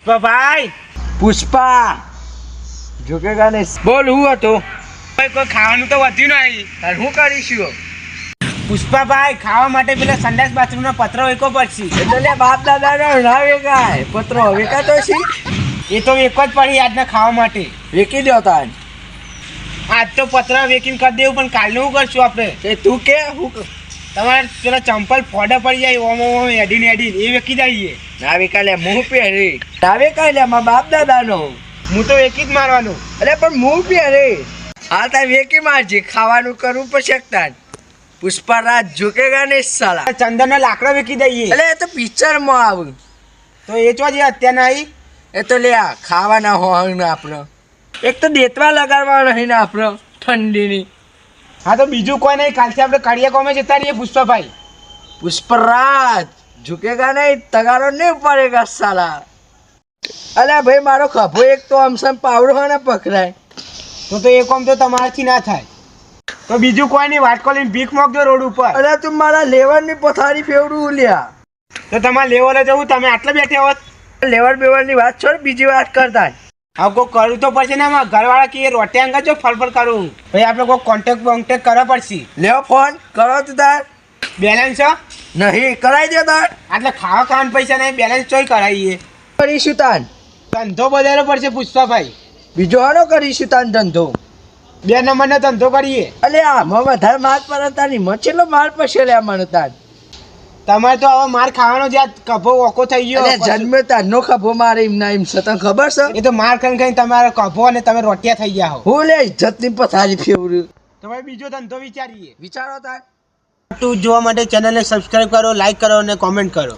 ભાઈ પુષ્પા ઝુકેગા નહીં. બોલ હું હતો કોઈ ખાવાનું તો વધ્યું નહીં. તાર શું કરીશું? પુષ્પાભાઈ ખાવા માટે પેલા સંડાસ બાથરૂમનો પત્ર વેકો પડશે. એટલે બાપ દાદા ના વેકાય પત્રો વેકાતો છે. એ તો એક જ પડી આજના ખાવા માટે. વેકી દો તાર. આજ તો પત્ર વેકીને કરી દેવું, પણ કાલનું શું કરશું આપણે? એ તું કે હું તમારે પેલા ચંપલ ફોડા પડી જાય ઓમ ઓમ એડીને એ વેકી જઈએ. ના વેકાય હું પહેરી ના વેકાય લે મારા બાપ દાદા નો. હું તો વેકી જ મારવાનું. અરે પણ હું પહેરી હા તાર વેકી મારજે. ખાવાનું કરવું પછી તાર. પુષ્પરાજ ઝુકેગા નહીં સાલા. ચંદનનો લાકડો વેકી દઈએ. એટલે એ તો પિક્ચર માં આવું તો એ ચો જે અત્યારના આવી એ તો લે ખાવાના હોય ને આપણો એક તો દેતવા લગાડવા નહીં ને આપણો ઠંડીની. હા તો બીજું કોઈ નહીં. કાલથી આપણે કડિયા કોમે જતા રહીએ પુષ્પાભાઈ. પુષ્પરાજ ઝુકેગા નહીં તગારો નહીં પડેગા સાલા. અલ્યા ભાઈ મારો ખભો એક તો અમસમ પાવડો હોય ને પકડાય તો એ કોમ તો તમારાથી ના થાય. તો બીજું કોઈ નહીં. વાટકો લઈને ભીખ મોકજો રોડ ઉપર. અલ્યા તું મારા લેવરની પથારી ફેવડું લ્યા. તો તમારે લેવલે જવું, તમે આટલા બેઠા હોત. લેવર બેવરની વાત છોડ બીજી વાત કરતા. હવે કોઈ કરવું તો પડશે ને. આમાં ઘરવાળા કે રોટે અંગા જો ફળ કરું ભાઈ આપણે કોઈ કોન્ટેક્ટ કરવા પડશે. લેવો ફોન કરો તું તાર. બેલેન્સ નહીં કરાવી દે તાર. એટલે ખાવા ખાવાનું પૈસા નહીં, બેલેન્સ ચોય કરાવીએ. કરીશું તાન ધંધો બજારો પડશે પુષ્પાભાઈ. બીજો હાનો કરીશું તાન ધંધો. 2 નંબરનો ધંધો કરીએ. અલે આમાં વધારે માર પર તારી મચેલો માર પછી લે મને તાર. તમારે તો હવે માર ખાવાનો જ્યાં કભો ઓકો થઈ ગયો. અલે જન્મે તારનો ખભો મારે એમ ના એમ છે તને ખબર છે? એ તો માર ખાઈને ખાઈને તમારો કભો અને તમે રોટિયા થઈ ગયા હો. હું લે ઇજ્જતની પથારી ફેવર્યું. તમે બીજો ધંધો વિચારીએ. વિચારો તાર. જોવા માટે ચેનલને સબસ્ક્રાઇબ કરો, લાઈક કરો અને કોમેન્ટ કરો.